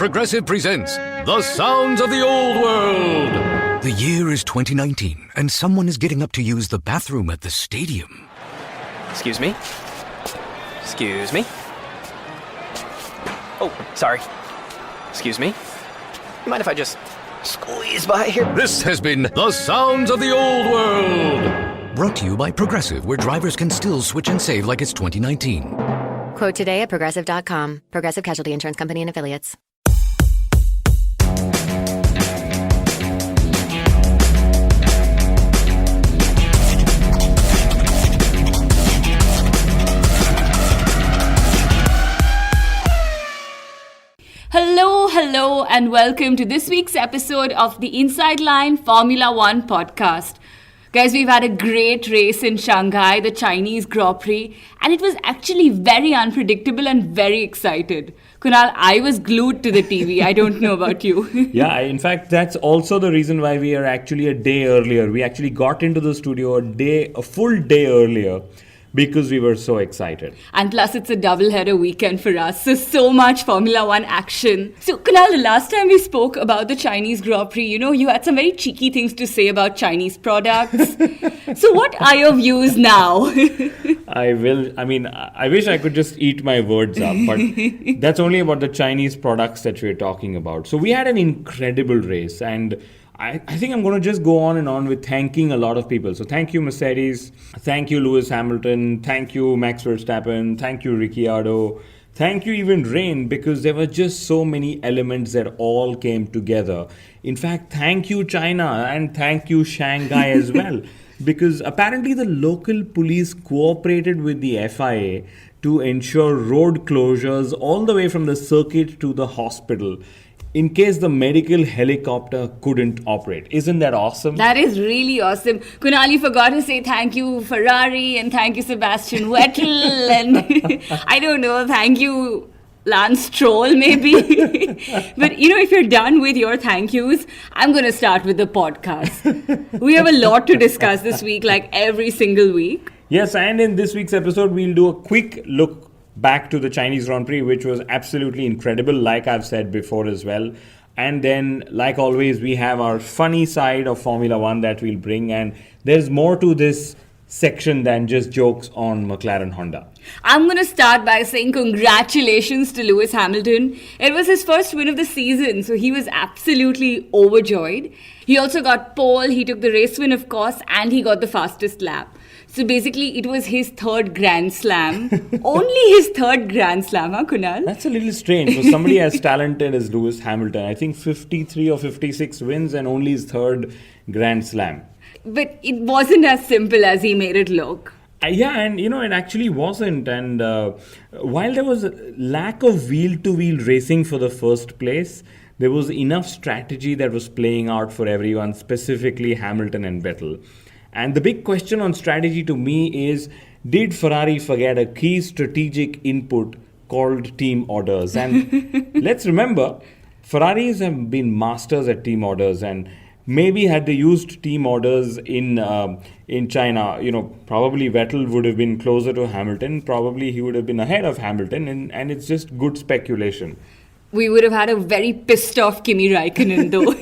Progressive presents The Sounds of the Old World. The year is 2019, and someone is getting up to use the bathroom at the stadium. Excuse me? Excuse me? Oh, sorry. Excuse me? You mind if I just squeeze by here? This has been The Sounds of the Old World. Brought to you by Progressive, where drivers can still switch and save like it's 2019. Quote today at Progressive.com. Progressive Casualty Insurance Company and Affiliates. Hello, and welcome to this week's episode of the Inside Line Formula One podcast. Guys, we've had a great race in Shanghai, the Chinese Grand Prix, and it was actually very unpredictable and very excited. Kunal, I was glued to the TV. I don't know about you. Yeah, in fact, that's also the reason why we are actually a day earlier. We actually got into the studio a full day earlier, because we were so excited. And plus, it's a double-header weekend for us, so much Formula One action. So, Kunal, the last time we spoke about the Chinese Grand Prix, you had some very cheeky things to say about Chinese products. So, what are your views now? I wish I could just eat my words up, but that's only about the Chinese products that we're talking about. So, we had an incredible race, and I think I'm going to just go on and on with thanking a lot of people. So thank you, Mercedes. Thank you, Lewis Hamilton. Thank you, Max Verstappen. Thank you, Ricciardo. Thank you, even Rain, because there were just so many elements that all came together. In fact, thank you, China, and thank you, Shanghai as well. Because apparently the local police cooperated with the FIA to ensure road closures all the way from the circuit to the hospital, in case the medical helicopter couldn't operate. Isn't that awesome? That is really awesome. Kunal, you forgot to say thank you, Ferrari, and thank you, Sebastian Vettel, and I don't know, thank you, Lance Stroll, maybe. But, if you're done with your thank yous, I'm going to start with the podcast. We have a lot to discuss this week, like every single week. Yes, and in this week's episode, we'll do a quick look back to the Chinese Grand Prix, which was absolutely incredible, like I've said before as well. And then, like always, we have our funny side of Formula One that we'll bring. And there's more to this section than just jokes on McLaren Honda. I'm going to start by saying congratulations to Lewis Hamilton. It was his first win of the season, so he was absolutely overjoyed. He also got pole, he took the race win, of course, and he got the fastest lap. So basically, it was his third Grand Slam. Only his third Grand Slam, huh, Kunal? That's a little strange for somebody as talented as Lewis Hamilton. I think 53 or 56 wins and only his third Grand Slam. But it wasn't as simple as he made it look. Yeah, and it actually wasn't. And while there was a lack of wheel-to-wheel racing for the first place, there was enough strategy that was playing out for everyone, specifically Hamilton and Vettel. And the big question on strategy to me is, did Ferrari forget a key strategic input called team orders? And let's remember, Ferraris have been masters at team orders, and maybe had they used team orders in China, probably Vettel would have been closer to Hamilton. Probably he would have been ahead of Hamilton, and it's just good speculation. We would have had a very pissed off Kimi Raikkonen, though.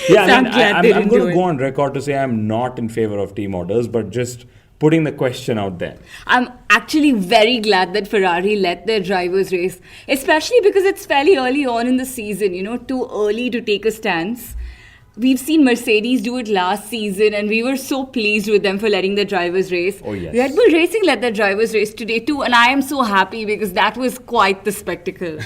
Yeah, so I'm going to go on record to say I'm not in favor of team orders, but just putting the question out there. I'm actually very glad that Ferrari let their drivers race, especially because it's fairly early on in the season, too early to take a stance. We've seen Mercedes do it last season, and we were so pleased with them for letting their drivers race. Oh, yes. Red Bull Racing let their drivers race today too, and I am so happy because that was quite the spectacle.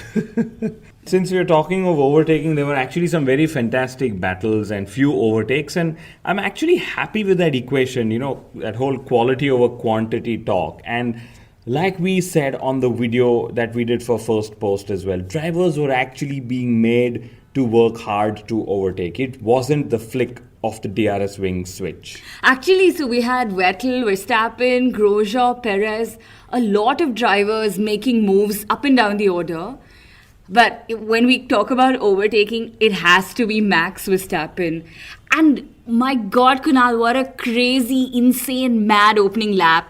Since we are talking of overtaking, there were actually some very fantastic battles and few overtakes, and I'm actually happy with that equation, that whole quality over quantity talk. And like we said on the video that we did for First Post as well, drivers were actually being made to work hard to overtake. It wasn't the flick of the DRS wing switch. Actually, so we had Vettel, Verstappen, Grosjean, Perez, a lot of drivers making moves up and down the order. But when we talk about overtaking, it has to be Max Verstappen. And my God, Kunal, what a crazy, insane, mad opening lap.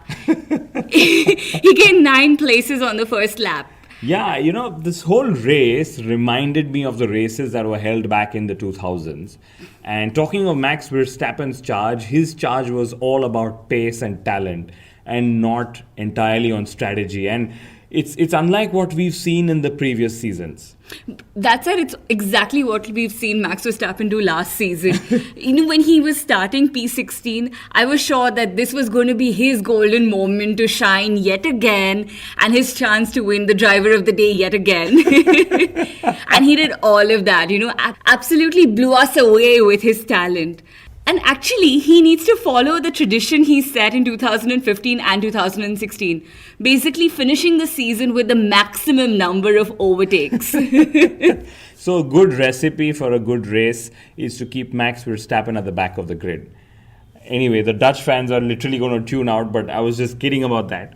He gained 9 places on the first lap. Yeah, this whole race reminded me of the races that were held back in the 2000s. And talking of Max Verstappen's charge, his charge was all about pace and talent and not entirely on strategy. And it's unlike what we've seen in the previous seasons. That said, it's exactly what we've seen Max Verstappen do last season. When he was starting P16, I was sure that this was going to be his golden moment to shine yet again and his chance to win the driver of the day yet again. And he did all of that, absolutely blew us away with his talent. And actually, he needs to follow the tradition he set in 2015 and 2016. Basically, finishing the season with the maximum number of overtakes. So a good recipe for a good race is to keep Max Verstappen at the back of the grid. Anyway, the Dutch fans are literally going to tune out, but I was just kidding about that.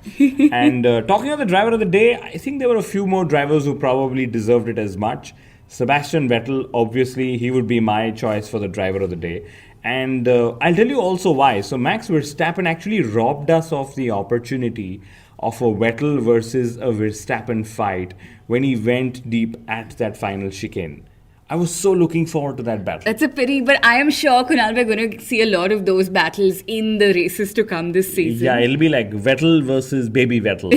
And talking of the driver of the day, I think there were a few more drivers who probably deserved it as much. Sebastian Vettel, obviously, he would be my choice for the driver of the day. And I'll tell you also why. So Max Verstappen actually robbed us of the opportunity of a Vettel versus a Verstappen fight when he went deep at that final chicane. I was so looking forward to that battle. That's a pity, but I am sure, Kunal, we're going to see a lot of those battles in the races to come this season. Yeah, it'll be like Vettel versus baby Vettel.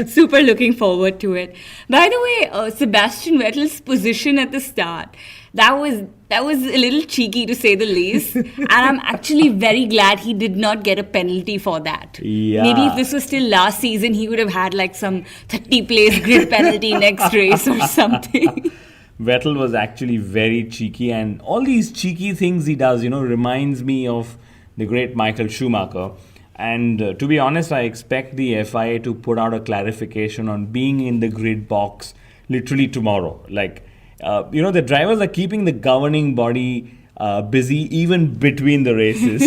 Super looking forward to it. By the way, Sebastian Vettel's position at the start, that was a little cheeky to say the least. And I'm actually very glad he did not get a penalty for that. Yeah. Maybe if this was still last season, he would have had like some 30-place grid penalty next race or something. Vettel was actually very cheeky, and all these cheeky things he does, reminds me of the great Michael Schumacher. And to be honest, I expect the FIA to put out a clarification on being in the grid box literally tomorrow. The drivers are keeping the governing body busy even between the races.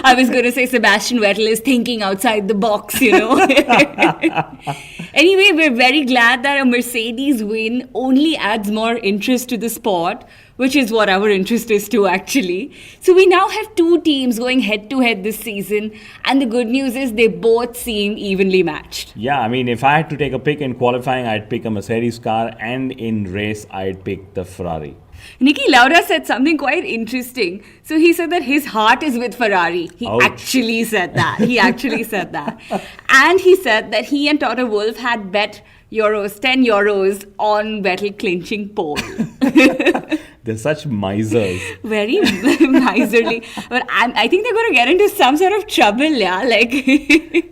I was going to say Sebastian Vettel is thinking outside the box, Anyway, we're very glad that a Mercedes win only adds more interest to the sport, which is what our interest is too, actually. So we now have two teams going head-to-head this season, and the good news is they both seem evenly matched. Yeah, if I had to take a pick in qualifying, I'd pick a Mercedes car, and in race, I'd pick the Ferrari. Niki Lauda said something quite interesting. So he said that his heart is with Ferrari. He actually said that. And he said that he and Toto Wolff had bet 10 euros on Vettel clinching pole. They're such misers. Very miserly. But I think they're going to get into some sort of trouble, yeah?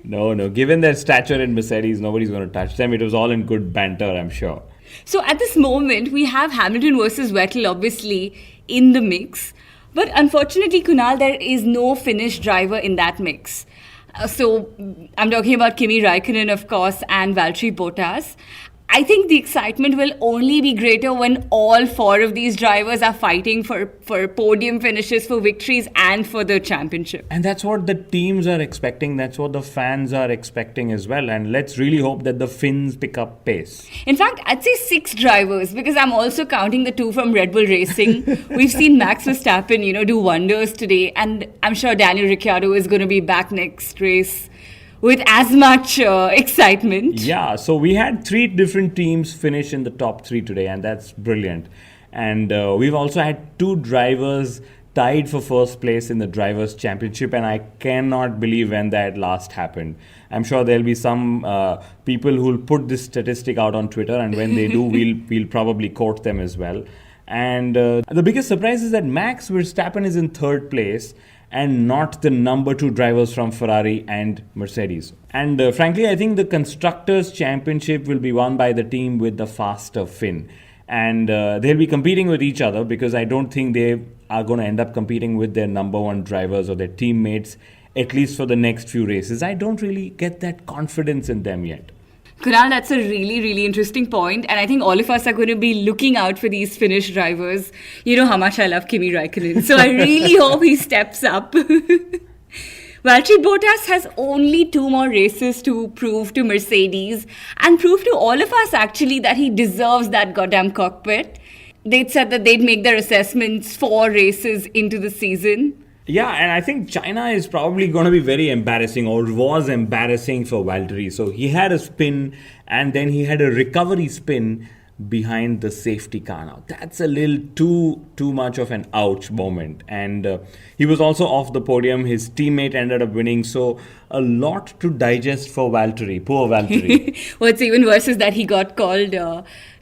No. Given their stature in Mercedes, nobody's going to touch them. It was all in good banter, I'm sure. So at this moment, we have Hamilton versus Vettel obviously in the mix. But unfortunately, Kunal, there is no Finnish driver in that mix. So I'm talking about Kimi Raikkonen, of course, and Valtteri Bottas. I think the excitement will only be greater when all four of these drivers are fighting for podium finishes, for victories, and for the championship. And that's what the teams are expecting. That's what the fans are expecting as well. And let's really hope that the Finns pick up pace. In fact, I'd say 6 drivers, because I'm also counting the 2 from Red Bull Racing. We've seen Max Verstappen, do wonders today. And I'm sure Daniel Ricciardo is going to be back next race with as much excitement. Yeah, so we had 3 different teams finish in the top 3 today, and that's brilliant. And we've also had 2 drivers tied for first place in the Drivers Championship, and I cannot believe when that last happened. I'm sure there'll be some people who'll put this statistic out on Twitter, and when they do, we'll probably quote them as well. And the biggest surprise is that Max Verstappen is in 3rd place, and not the number 2 drivers from Ferrari and Mercedes. And frankly, I think the Constructors Championship will be won by the team with the faster fin. And they'll be competing with each other, because I don't think they are going to end up competing with their number 1 drivers or their teammates, at least for the next few races. I don't really get that confidence in them yet. Kunal, that's a really, really interesting point. And I think all of us are going to be looking out for these Finnish drivers. You know how much I love Kimi Raikkonen. So I really hope he steps up. Valtteri Bottas has only 2 more races to prove to Mercedes and prove to all of us actually that he deserves that goddamn cockpit. They'd said that they'd make their assessments 4 races into the season. Yeah, and I think China is probably going to be very embarrassing, or was embarrassing for Valtteri. So he had a spin and then he had a recovery spin behind the safety car. Now that's a little too much of an ouch moment, and he was also off the podium. His teammate ended up winning, so a lot to digest for Valtteri. Poor Valtteri. What's even worse is that he got called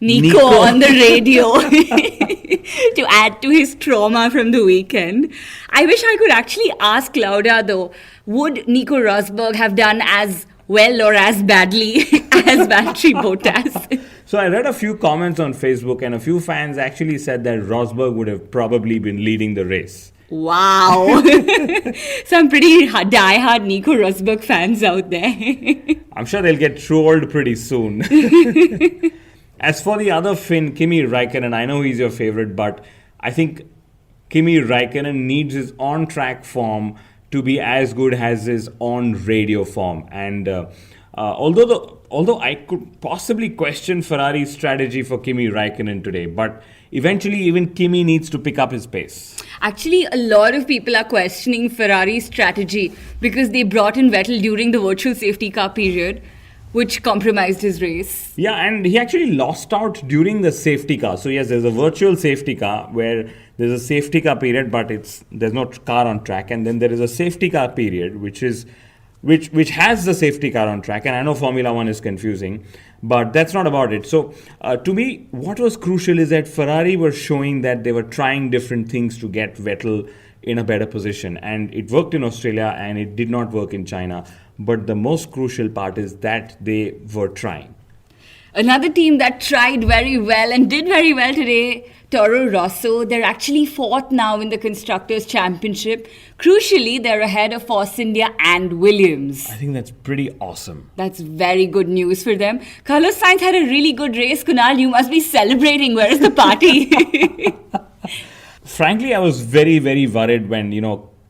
Nico on the radio to add to his trauma from the weekend. I wish I could actually ask Lauda though, would Nico Rosberg have done as well or as badly as Valtteri Bottas? So I read a few comments on Facebook, and a few fans actually said that Rosberg would have probably been leading the race. Wow. Some pretty die-hard Nico Rosberg fans out there. I'm sure they'll get trolled pretty soon. As for the other Finn, Kimi Raikkonen, I know he's your favorite, but I think Kimi Raikkonen needs his on-track form to be as good as his on-radio form. And although I could possibly question Ferrari's strategy for Kimi Raikkonen today, but eventually even Kimi needs to pick up his pace. Actually, a lot of people are questioning Ferrari's strategy because they brought in Vettel during the virtual safety car period, which compromised his race. Yeah, and he actually lost out during the safety car. So yes, there's a virtual safety car where there's a safety car period, but there's no car on track, and then there is a safety car period which has the safety car on track. And I know Formula One is confusing, but that's not about it. So to me, what was crucial is that Ferrari were showing that they were trying different things to get Vettel in a better position, and it worked in Australia and it did not work in China. But the most crucial part is that they were trying. Another team that tried very well and did very well today, Toro Rosso. They're actually fourth now in the Constructors Championship. Crucially, they're ahead of Force India and Williams. I think that's pretty awesome. That's very good news for them. Carlos Sainz had a really good race. Kunal, you must be celebrating. Where is the party? Frankly, I was very, very worried when,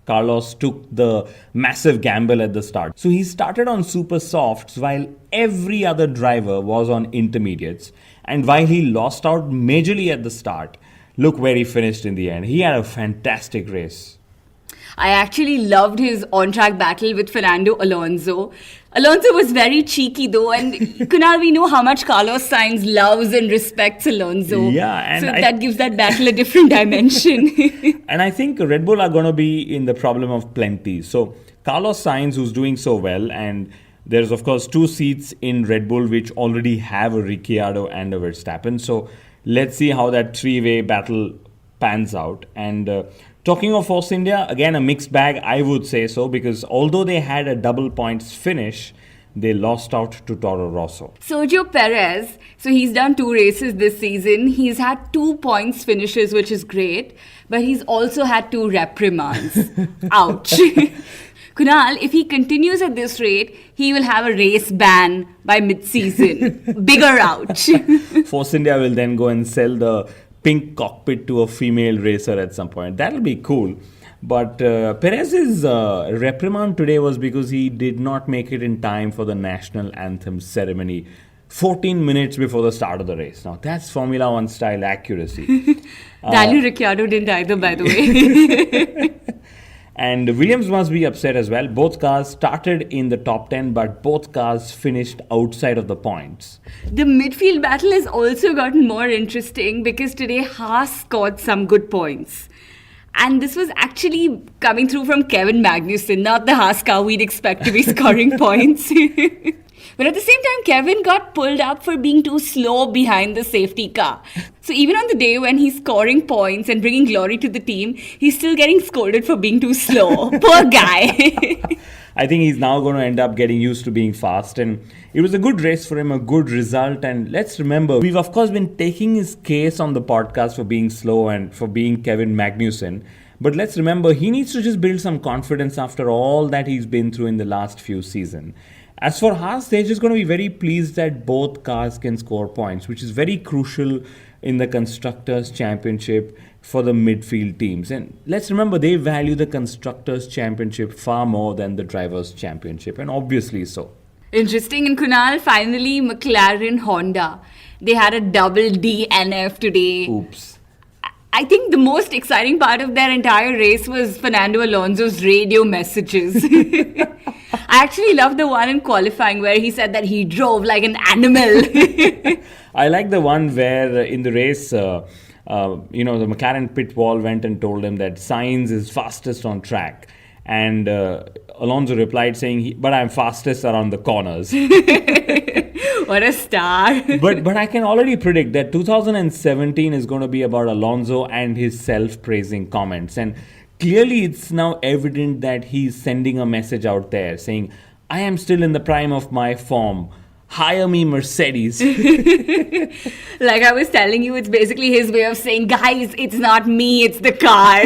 Carlos took the massive gamble at the start. So he started on super softs while every other driver was on intermediates. And while he lost out majorly at the start, look where he finished in the end. He had a fantastic race. I actually loved his on-track battle with Fernando Alonso. Alonso was very cheeky though, and Kunal, we know how much Carlos Sainz loves and respects Alonso. Yeah, and so that gives that battle a different dimension. And I think Red Bull are going to be in the problem of plenty. So Carlos Sainz, who's doing so well, and there's of course 2 seats in Red Bull which already have a Ricciardo and a Verstappen. So let's see how that 3-way battle pans out. And talking of Force India, again a mixed bag, I would say so, because although they had a double points finish, they lost out to Toro Rosso. Sergio Perez, so he's done 2 races this season. He's had 2 points finishes, which is great, but he's also had 2 reprimands. Ouch. Kunal, if he continues at this rate, he will have a race ban by mid-season. Bigger ouch. Force India will then go and sell the pink cockpit to a female racer at some point. That'll be cool. But Perez's reprimand today was because he did not make it in time for the national anthem ceremony 14 minutes before the start of the race. Now, that's Formula One style accuracy. Daniel Ricciardo didn't either, by the way. And Williams must be upset as well. Both cars started in the top 10, but both cars finished outside of the points. The midfield battle has also gotten more interesting because today Haas scored some good points. And this was actually coming through from Kevin Magnussen, not the Haas car we'd expect to be scoring points. But at the same time, Kevin got pulled up for being too slow behind the safety car. So even on the day when he's scoring points and bringing glory to the team, he's still getting scolded for being too slow. Poor guy. I think he's now going to end up getting used to being fast. And it was a good race for him, a good result. And let's remember, we've of course been taking his case on the podcast for being slow and for being Kevin Magnussen. But let's remember, he needs to just build some confidence after all that he's been through in the last few seasons. As for Haas, they're just going to be very pleased that both cars can score points, which is very crucial in the Constructors Championship for the midfield teams. And let's remember, they value the Constructors Championship far more than the Drivers Championship, and obviously so. Interesting. And Kunal, finally, McLaren Honda. They had a double DNF today. Oops. I think the most exciting part of their entire race was Fernando Alonso's radio messages. I actually loved the one in qualifying where he said that he drove like an animal. I like the one where in the race, the McLaren pit wall went and told him that Sainz is fastest on track. And Alonso replied saying, but I'm fastest around the corners. What a star. But I can already predict that 2017 is going to be about Alonso and his self-praising comments. And clearly it's now evident that he's sending a message out there saying, I am still in the prime of my form. Hire me, Mercedes. Like I was telling you, it's basically his way of saying, guys, it's not me, it's the car.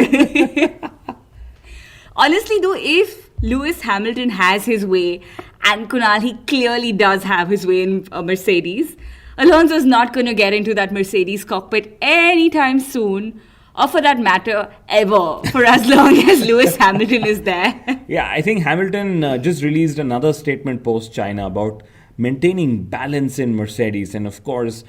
Honestly though, if Lewis Hamilton has his way, and Kunal, he clearly does have his way in a Mercedes, Alonso's not going to get into that Mercedes cockpit anytime soon, or for that matter, ever, for as long as Lewis Hamilton is there. Yeah, I think Hamilton just released another statement post-China about maintaining balance in Mercedes. And of course,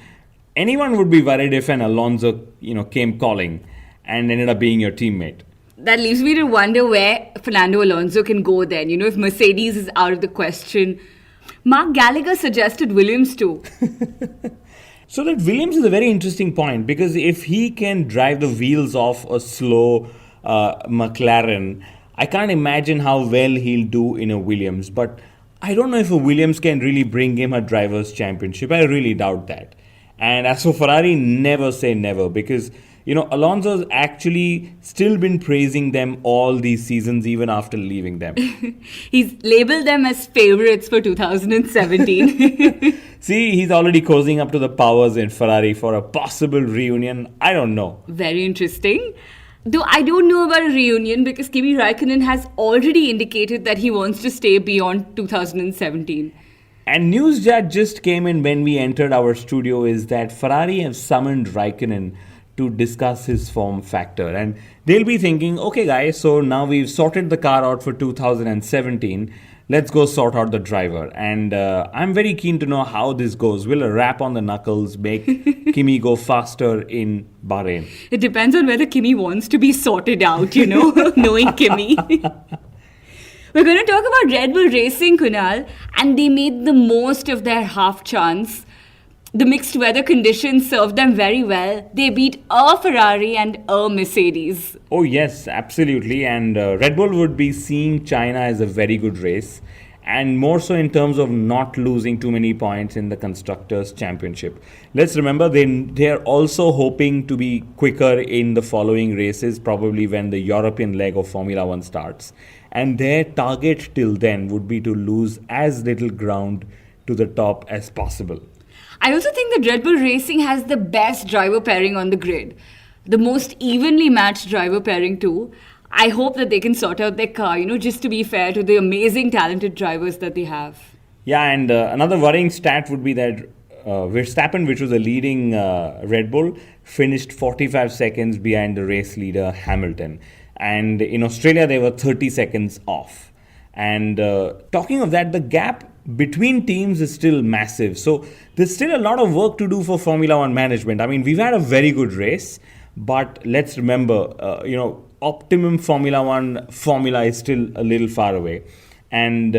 anyone would be worried if an Alonso, came calling and ended up being your teammate. That leaves me to wonder where Fernando Alonso can go then. If Mercedes is out of the question. Mark Gallagher suggested Williams too. So that Williams is a very interesting point, because if he can drive the wheels off a slow McLaren, I can't imagine how well he'll do in a Williams. But I don't know if a Williams can really bring him a Drivers Championship. I really doubt that. And as for Ferrari, never say never, because Alonso's actually still been praising them all these seasons, even after leaving them. He's labeled them as favorites for 2017. See, he's already cozying up to the powers in Ferrari for a possible reunion. I don't know. Very interesting. Though I don't know about a reunion because Kimi Raikkonen has already indicated that he wants to stay beyond 2017. And news that just came in when we entered our studio is that Ferrari have summoned Raikkonen to discuss his form factor. And they'll be thinking, okay guys, so now we've sorted the car out for 2017. Let's go sort out the driver. And I'm very keen to know how this goes. Will a rap on the knuckles make Kimi go faster in Bahrain? It depends on whether Kimi wants to be sorted out, knowing Kimi. We're going to talk about Red Bull Racing, Kunal, and they made the most of their half chance. The mixed weather conditions served them very well. They beat a Ferrari and a Mercedes. Oh yes, absolutely. And Red Bull would be seeing China as a very good race. And more so in terms of not losing too many points in the Constructors Championship. Let's remember, they're also hoping to be quicker in the following races, probably when the European leg of Formula 1 starts. And their target till then would be to lose as little ground to the top as possible. I also think that Red Bull Racing has the best driver pairing on the grid. The most evenly matched driver pairing too. I hope that they can sort out their car, just to be fair to the amazing talented drivers that they have. Yeah, and another worrying stat would be that Verstappen, which was a leading Red Bull, finished 45 seconds behind the race leader Hamilton. And in Australia, they were 30 seconds off. And talking of that, the gap between teams is still massive. So there's still a lot of work to do for Formula 1 management. I mean, we've had a very good race, but let's remember, optimum Formula 1 formula is still a little far away. And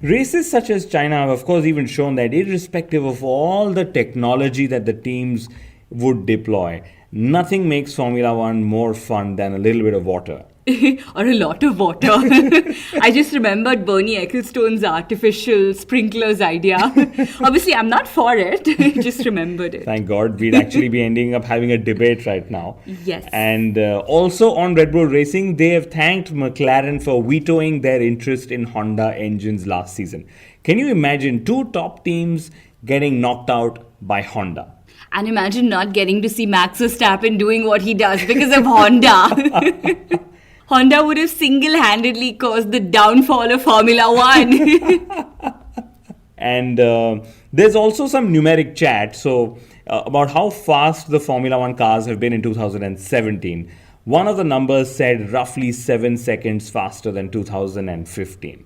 races such as China have, of course, even shown that irrespective of all the technology that the teams would deploy, nothing makes Formula 1 more fun than a little bit of water. Or a lot of water. I just remembered Bernie Ecclestone's artificial sprinklers idea. Obviously, I'm not for it. Just remembered it. Thank God. We'd actually be ending up having a debate right now. Yes. And also on Red Bull Racing, they have thanked McLaren for vetoing their interest in Honda engines last season. Can you imagine two top teams getting knocked out by Honda? And imagine not getting to see Max Verstappen doing what he does because of Honda. Honda would have single-handedly caused the downfall of Formula 1. And there's also some numeric chat about how fast the Formula 1 cars have been in 2017. One of the numbers said roughly 7 seconds faster than 2015.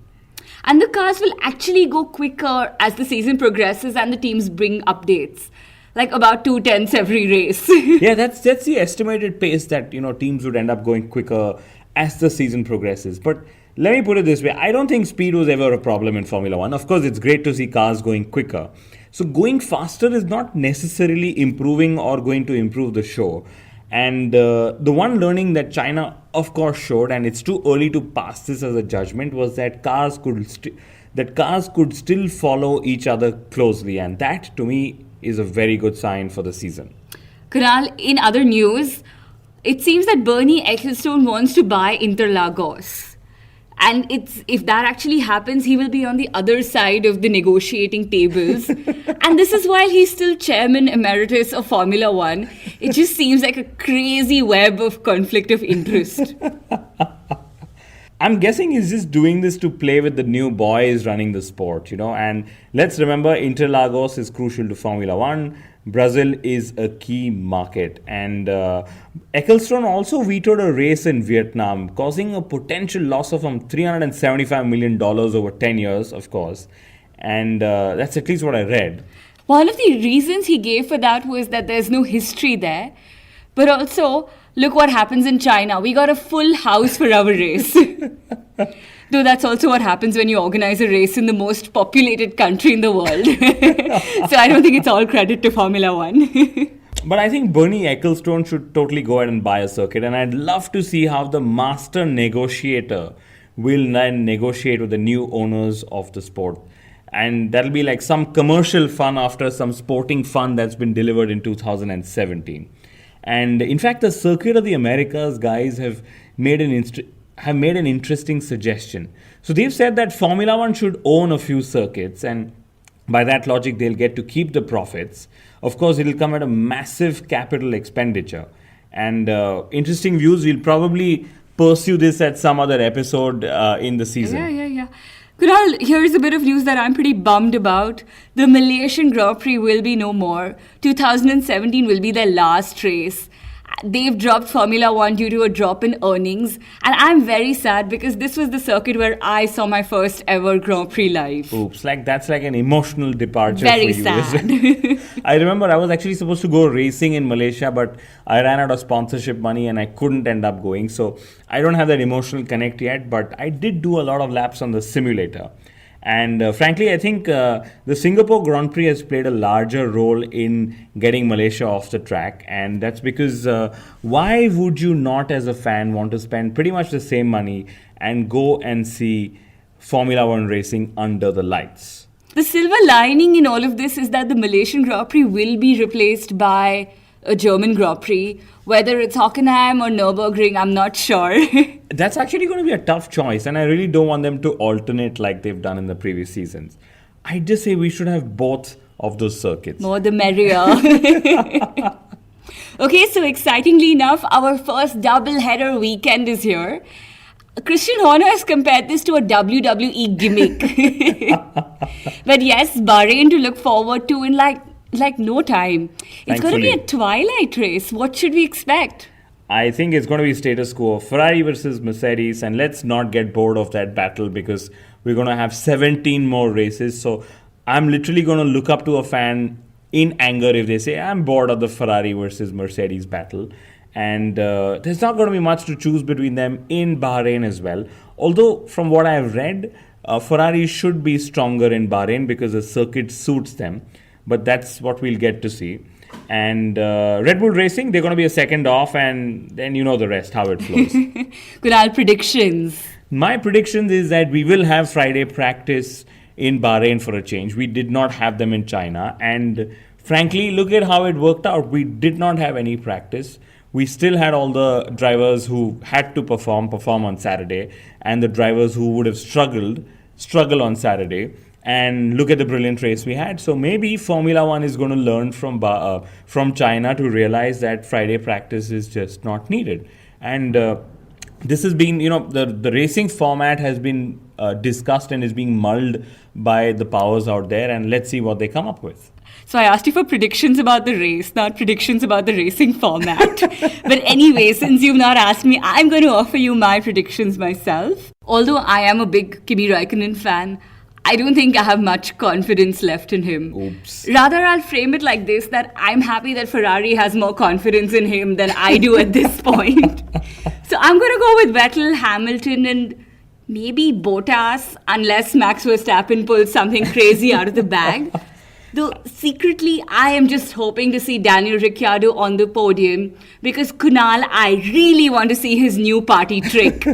And the cars will actually go quicker as the season progresses and the teams bring updates. like about 2/10 every race. Yeah, that's the estimated pace that teams would end up going quicker as the season progresses. But let me put it this way: I don't think speed was ever a problem in Formula One. Of course, it's great to see cars going quicker. So going faster is not necessarily improving or going to improve the show. And the one learning that China, of course, showed, and it's too early to pass this as a judgment, was that cars could still follow each other closely, and that to me is a very good sign for the season. Kunal, in other news, it seems that Bernie Ecclestone wants to buy Interlagos. And if that actually happens, he will be on the other side of the negotiating tables. And this is while he's still chairman emeritus of Formula One. It just seems like a crazy web of conflict of interest. I'm guessing he's just doing this to play with the new boys running the sport, And let's remember, Interlagos is crucial to Formula One. Brazil is a key market. And Ecclestone also vetoed a race in Vietnam, causing a potential loss of $375 million over 10 years, of course. And that's at least what I read. One of the reasons he gave for that was that there's no history there. But also, look what happens in China. We got a full house for our race. Though that's also what happens when you organize a race in the most populated country in the world. So I don't think it's all credit to Formula One. But I think Bernie Ecclestone should totally go ahead and buy a circuit. And I'd love to see how the master negotiator will then negotiate with the new owners of the sport. And that'll be like some commercial fun after some sporting fun that's been delivered in 2017. And in fact, the Circuit of the Americas guys have made an interesting suggestion. So they've said that Formula One should own a few circuits, and by that logic, they'll get to keep the profits. Of course, it'll come at a massive capital expenditure. And interesting views. We'll probably pursue this at some other episode in the season. Yeah. Kunal, here's a bit of news that I'm pretty bummed about. The Malaysian Grand Prix will be no more. 2017 will be their last race. They've dropped Formula One due to a drop in earnings. And I'm very sad because this was the circuit where I saw my first ever Grand Prix live. Oops, that's like an emotional departure very for you. Sad. I remember I was actually supposed to go racing in Malaysia, but I ran out of sponsorship money and I couldn't end up going. So I don't have that emotional connect yet, but I did do a lot of laps on the simulator. And frankly, I think the Singapore Grand Prix has played a larger role in getting Malaysia off the track. And that's because why would you not, as a fan, want to spend pretty much the same money and go and see Formula One racing under the lights? The silver lining in all of this is that the Malaysian Grand Prix will be replaced by a German Grand Prix. Whether it's Hockenheim or Nürburgring, I'm not sure. That's actually going to be a tough choice, and I really don't want them to alternate like they've done in the previous seasons. I just say we should have both of those circuits. More the merrier. Okay, so excitingly enough, our first double-header weekend is here. Christian Horner has compared this to a WWE gimmick. But yes, Bahrain to look forward to in like no time. It's going to be a twilight race. What should we expect? I think it's going to be status quo. Ferrari versus Mercedes, and let's not get bored of that battle because we're going to have 17 more races. So I'm literally going to look up to a fan in anger if they say, I'm bored of the Ferrari versus Mercedes battle. And there's not going to be much to choose between them in Bahrain as well. Although from what I've read, Ferrari should be stronger in Bahrain because the circuit suits them. But that's what we'll get to see. And Red Bull Racing, they're going to be a second off, and then you know the rest, how it flows. Kunal, predictions. My prediction is that we will have Friday practice in Bahrain for a change. We did not have them in China. And frankly, look at how it worked out. We did not have any practice. We still had all the drivers who had to perform on Saturday, and the drivers who would have struggle on Saturday. And look at the brilliant race we had. So maybe Formula One is going to learn from China to realize that Friday practice is just not needed. And this has been, the racing format has been discussed and is being mulled by the powers out there. And let's see what they come up with. So I asked you for predictions about the race, not predictions about the racing format. But anyway, since you've not asked me, I'm going to offer you my predictions myself. Although I am a big Kimi Raikkonen fan, I don't think I have much confidence left in him. Oops. Rather, I'll frame it like this, that I'm happy that Ferrari has more confidence in him than I do at this point. So I'm going to go with Vettel, Hamilton, and maybe Bottas, unless Max Verstappen pulls something crazy out of the bag. Though secretly, I am just hoping to see Daniel Ricciardo on the podium because Kunal, I really want to see his new party trick.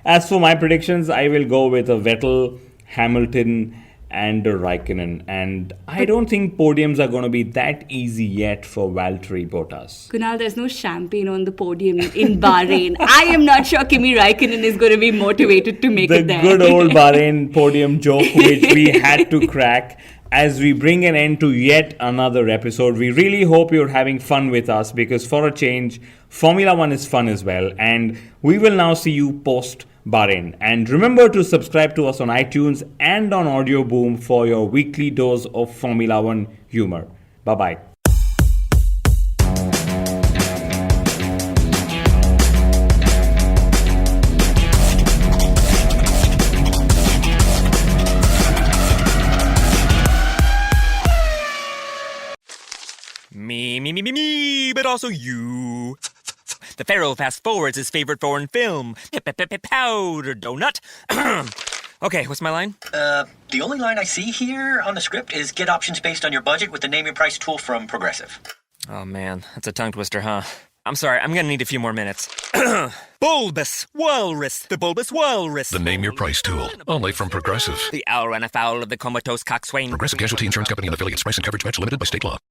As for my predictions, I will go with a Vettel, Hamilton, and a Raikkonen. And I don't think podiums are going to be that easy yet for Valtteri Bottas. Kunal, there's no champagne on the podium in Bahrain. I am not sure Kimi Raikkonen is going to be motivated to make it there. The good old Bahrain podium joke, which we had to crack. As we bring an end to yet another episode, we really hope you're having fun with us because for a change, Formula One is fun as well. And we will now see you post Bahrain. And remember to subscribe to us on iTunes and on Audio Boom for your weekly dose of Formula One humor. Bye-bye. Me, but also you. The Pharaoh fast forwards his favorite foreign film, Powder Donut. Okay, what's my line? The only line I see here on the script is get options based on your budget with the Name Your Price tool from Progressive. Oh man, that's a tongue twister, huh? I'm sorry, I'm gonna need a few more minutes. Bulbous Walrus, the Bulbous Walrus. The Name Your Price tool, only from Progressive. The owl ran afoul of the comatose coxswain. Progressive Casualty Insurance Company and affiliates. Price and coverage match limited by state law.